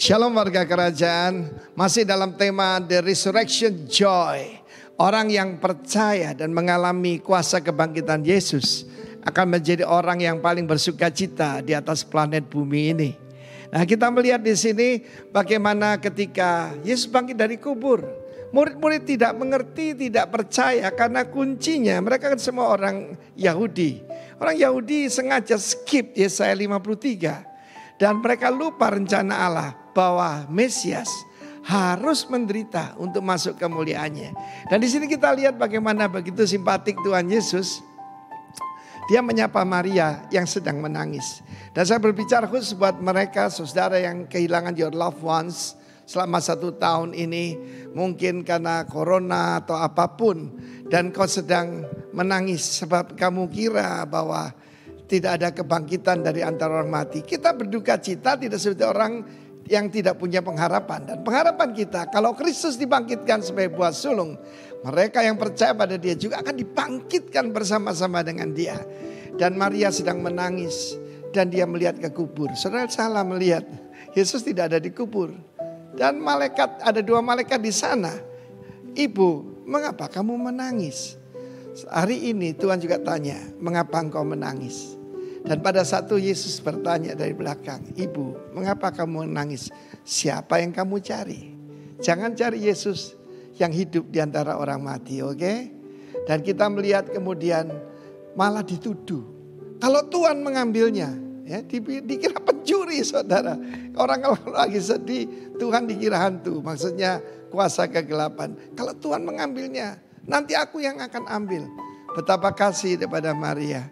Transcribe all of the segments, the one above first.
Shalom warga kerajaan, masih dalam tema The Resurrection Joy. Orang yang percaya dan mengalami kuasa kebangkitan Yesus akan menjadi orang yang paling bersuka cita di atas planet bumi ini. Nah, kita melihat di sini bagaimana ketika Yesus bangkit dari kubur, murid-murid tidak mengerti, tidak percaya karena kuncinya mereka kan semua orang Yahudi. Orang Yahudi sengaja skip Yesaya 53 dan mereka lupa rencana Allah bahwa Mesias harus menderita untuk masuk kemuliaannya. Dan di sini kita lihat bagaimana begitu simpatik Tuhan Yesus. Dia menyapa Maria yang sedang menangis. Dan saya berbicara khusus buat mereka saudara yang kehilangan your loved ones selama 1 tahun ini. Mungkin karena corona atau apapun. Dan kau sedang menangis sebab kamu kira bahwa tidak ada kebangkitan dari antara orang mati. Kita berduka cita tidak seperti orang yang tidak punya pengharapan. Dan pengharapan kita kalau Kristus dibangkitkan sebagai buah sulung, mereka yang percaya pada dia juga akan dibangkitkan bersama-sama dengan dia. Dan Maria sedang menangis dan dia melihat ke kubur. Saudara salah melihat, Yesus tidak ada di kubur. Dan ada 2 malaikat di sana. Ibu, mengapa kamu menangis? Hari ini Tuhan juga tanya, mengapa engkau menangis? Dan pada saat itu Yesus bertanya dari belakang, Ibu, mengapa kamu menangis? Siapa yang kamu cari? Jangan cari Yesus yang hidup di antara orang mati, oke? Dan kita melihat kemudian malah dituduh. Kalau Tuhan mengambilnya, ya, dikira pencuri saudara. Orang kalau lagi sedih, Tuhan dikira hantu. Maksudnya kuasa kegelapan. Kalau Tuhan mengambilnya, nanti aku yang akan ambil. Betapa kasih daripada Maria.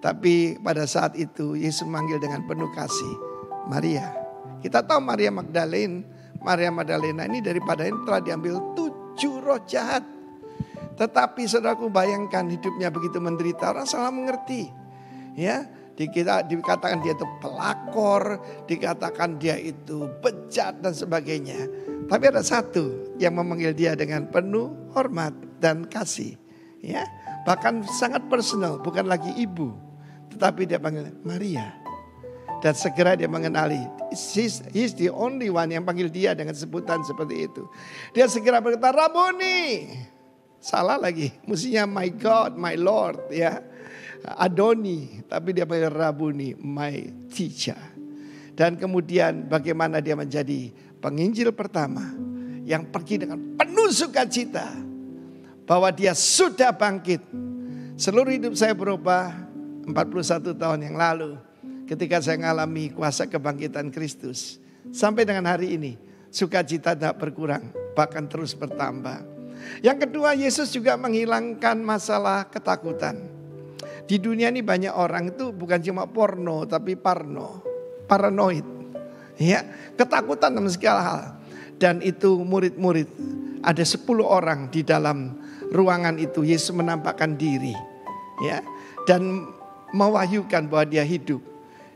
Tapi pada saat itu Yesus manggil dengan penuh kasih, Maria. Kita tahu Maria Magdalena ini daripada ini telah diambil 7 roh jahat. Tetapi saudaraku bayangkan hidupnya begitu menderita, orang salah mengerti. Ya, dikatakan dia itu pelakor, dikatakan dia itu bejat dan sebagainya. Tapi ada satu yang memanggil dia dengan penuh hormat dan kasih. Ya, bahkan sangat personal, bukan lagi ibu. Tetapi dia panggil Maria. Dan segera dia mengenali. He's the only one yang panggil dia dengan sebutan seperti itu. Dia segera berkata, Rabuni. Salah lagi. Mestinya my God, my Lord. Ya, Adoni. Tapi dia panggil Rabuni, my teacher. Dan kemudian bagaimana dia menjadi penginjil pertama. Yang pergi dengan penuh sukacita. Bahwa dia sudah bangkit. Seluruh hidup saya berubah. 41 tahun yang lalu ketika saya mengalami kuasa kebangkitan Kristus. Sampai dengan hari ini sukacita tidak berkurang, bahkan terus bertambah. Yang kedua, Yesus juga menghilangkan masalah ketakutan. Di dunia ini banyak orang itu bukan cuma porno tapi paranoid. Ya, ketakutan dalam segala hal. Dan itu murid-murid, ada 10 orang di dalam ruangan itu. Yesus menampakkan diri. Ya, dan mewahyukan bahwa dia hidup.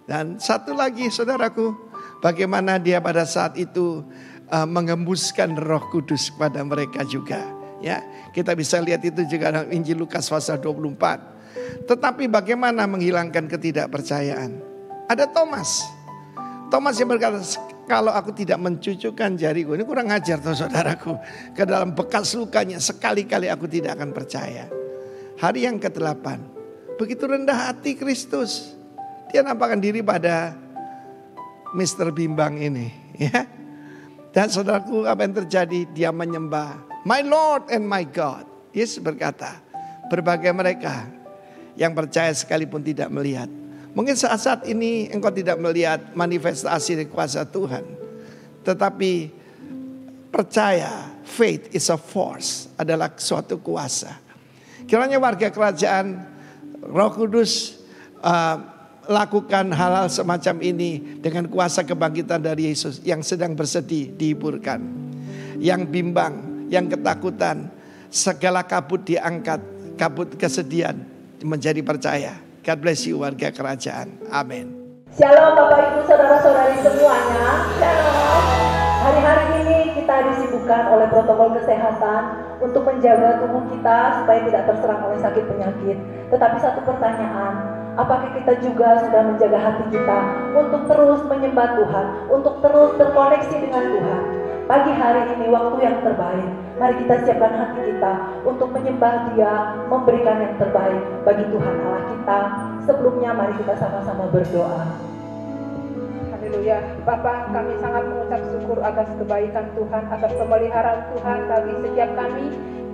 Dan satu lagi saudaraku, bagaimana dia pada saat itu mengembuskan Roh Kudus kepada mereka juga. Ya, kita bisa lihat itu juga dalam Injil Lukas pasal 24. Tetapi bagaimana menghilangkan ketidakpercayaan? Ada Thomas yang berkata, kalau aku tidak mencucukkan jariku, ini kurang ajar tuh saudaraku, ke dalam bekas lukanya, sekali-kali aku tidak akan percaya. Hari yang ke-8, begitu rendah hati Kristus. Dia nampakkan diri pada Mr. Bimbang ini. Ya. Dan saudaraku, apa yang terjadi? Dia menyembah, my Lord and my God. Yesus berkata, berbagai mereka yang percaya sekalipun tidak melihat. Mungkin saat ini engkau tidak melihat manifestasi kuasa Tuhan. Tetapi percaya, faith is a force, adalah suatu kuasa. Kiranya warga kerajaan, Roh Kudus lakukan hal-hal semacam ini dengan kuasa kebangkitan dari Yesus yang sedang bersedih dihiburkan. Yang bimbang, yang ketakutan, segala kabut diangkat, kabut kesedihan menjadi percaya. God bless you warga kerajaan. Amin. Shalom Bapak Ibu Saudara-saudari semuanya. Shalom. Hari-hari ini kita disibukkan oleh protokol kesehatan untuk menjaga tubuh kita supaya tidak terserang oleh sakit penyakit. Tetapi satu pertanyaan, Apakah kita juga sudah menjaga hati kita untuk terus menyembah Tuhan, untuk terus terkoneksi dengan Tuhan? Pagi hari ini waktu yang terbaik. Mari kita siapkan hati kita untuk menyembah Dia, memberikan yang terbaik bagi Tuhan Allah kita. Sebelumnya mari kita sama-sama berdoa. Haleluya. Bapa, kami sangat mengucap syukur atas kebaikan Tuhan, atas pemeliharaan Tuhan bagi setiap kami.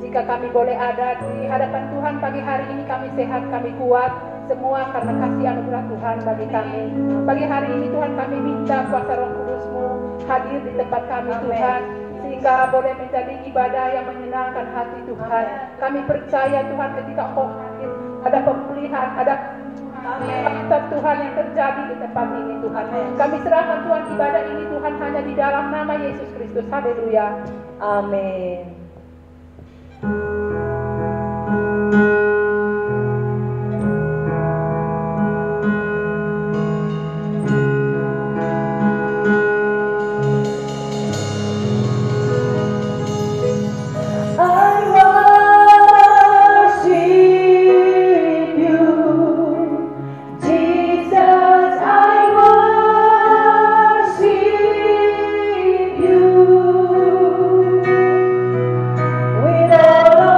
Jika kami boleh ada di hadapan Tuhan pagi hari ini, kami sehat, kami kuat. Semua karena kasih anugerah Tuhan bagi kami. Pagi hari ini Tuhan, kami minta kuasa Roh Kudus-Mu hadir di tempat kami. Amen. Tuhan, sehingga boleh menjadi ibadah yang menyenangkan hati Tuhan. Kami percaya Tuhan, ketika Engkau hadir, ada pemulihan, ada kebangkitan Tuhan yang terjadi di tempat ini Tuhan. Kami serahkan Tuhan ibadah ini Tuhan hanya di dalam nama Yesus Kristus. Haleluya. Amin. With all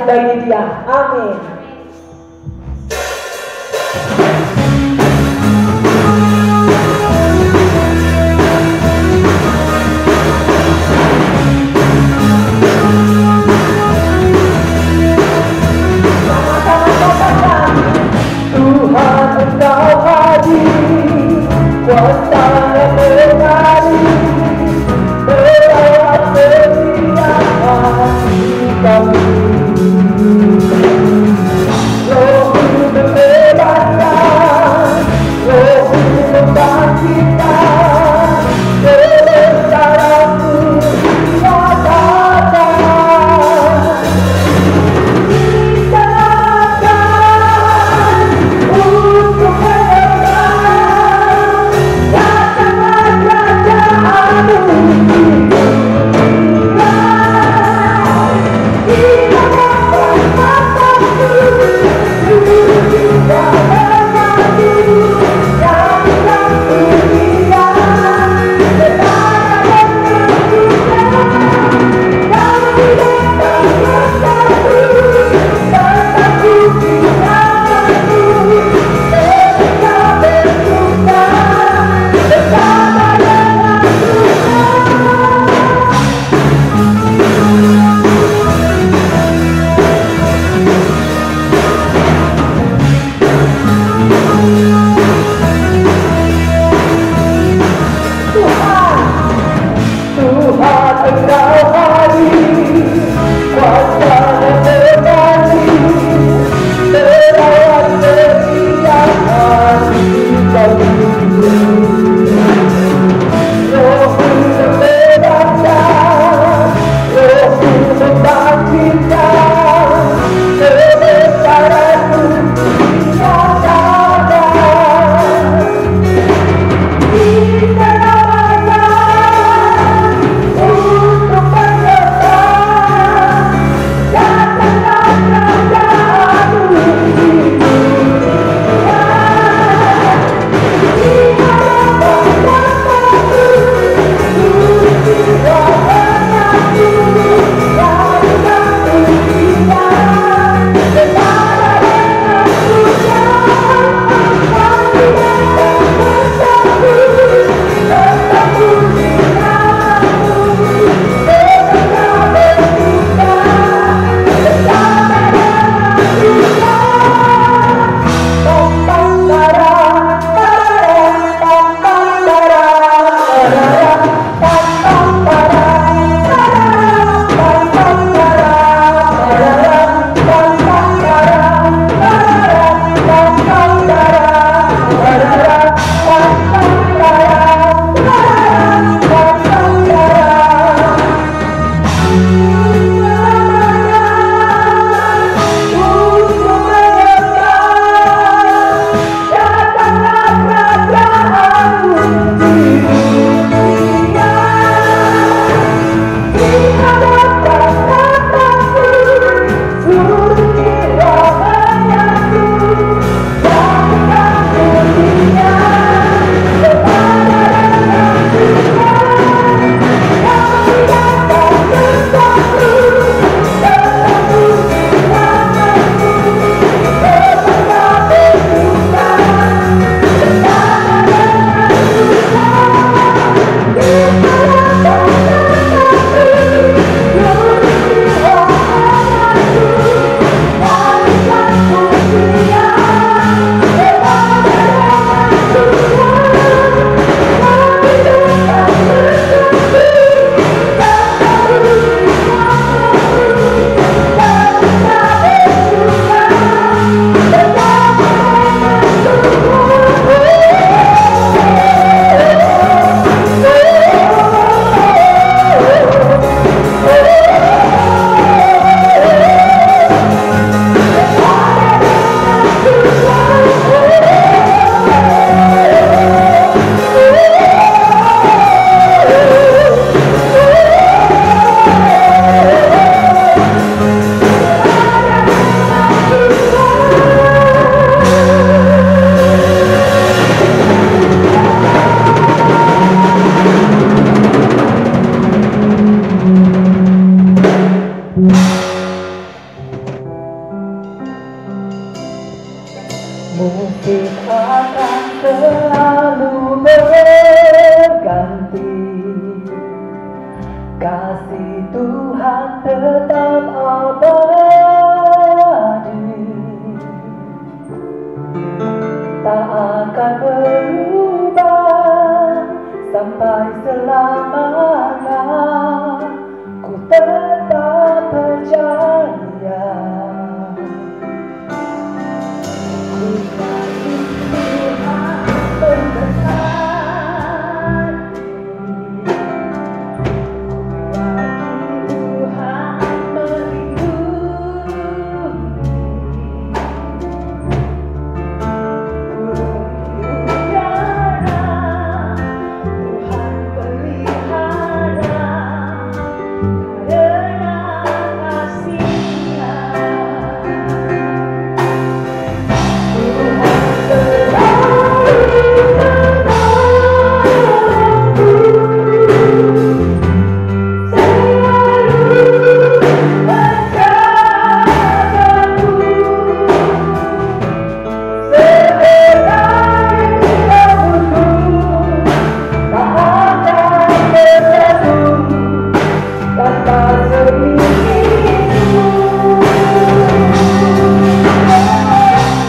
bagi dia. Amin. Tuhan Engkau hadir, kuasa menari, merawat setiap hati kami. Roh-Mu membebaskan, Roh-Mu membangkitkan, kebesaran-Mu nyatakan. Kita tetap abadi, tak akan berubah sampai selamanya. Ku tetap percaya. Ku yakin Tuhan memberkati. Tuhan melindungi. Tuhan pelihara karena kasih-Nya. Tuhan selalu menolongku, selalu menjagaku, sebagai rambutku tak akan terjatuh tanpa seizinku.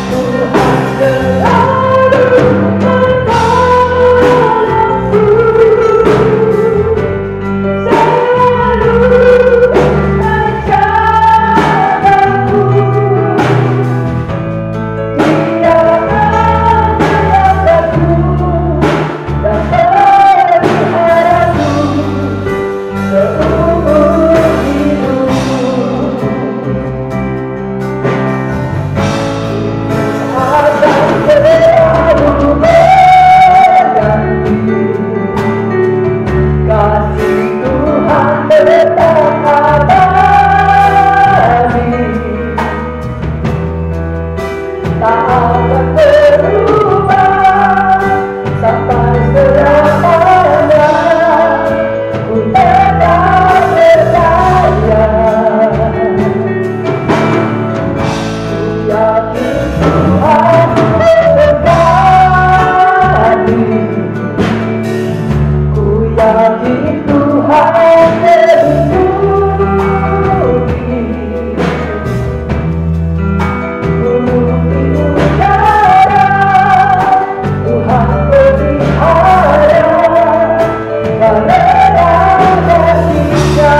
Tuhan selalu menolongku, selalu menjagaku. Dia akan menjagaku dan peliharaku seumur hidupku. Akan selalu mengganti, kasih Tuhan tetap abadi, tak akan berubah sampai selamanya. Ku tetap percaya. Ku yakin Tuhan memberkati. Ku yakin Tuhan melindungi. Bumi udara Tuhan pelihara karena kasih-Nya.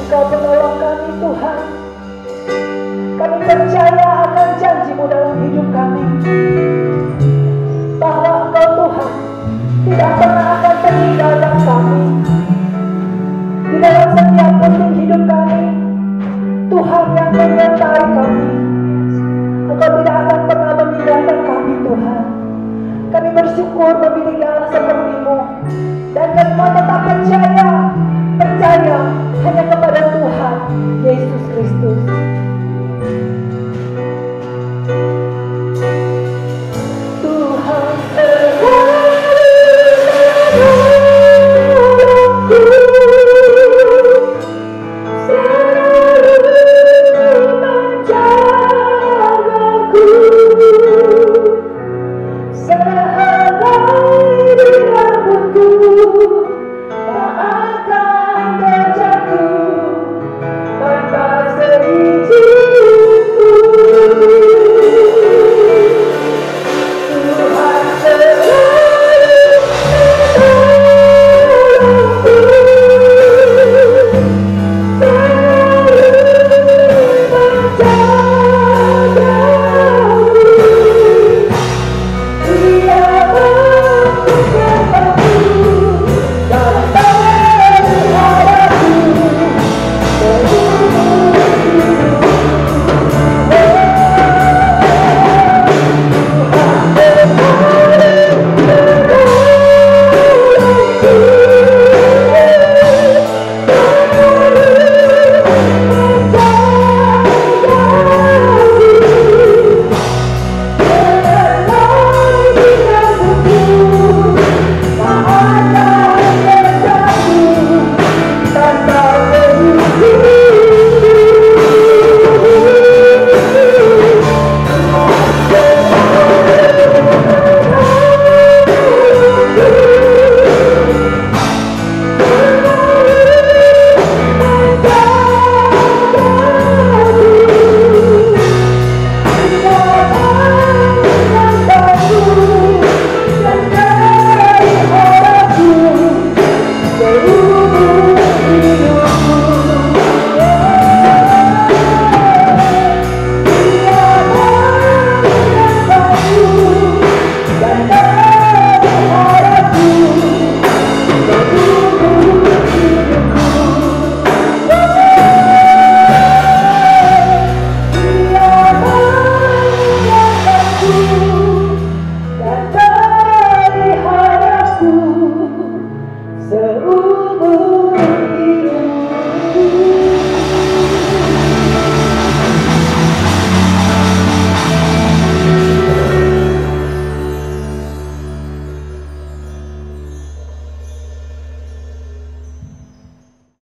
Engkau penolong kami Tuhan. Kami percaya akan janji-Mu dalam hidup kami, bahwa Engkau Tuhan tidak pernah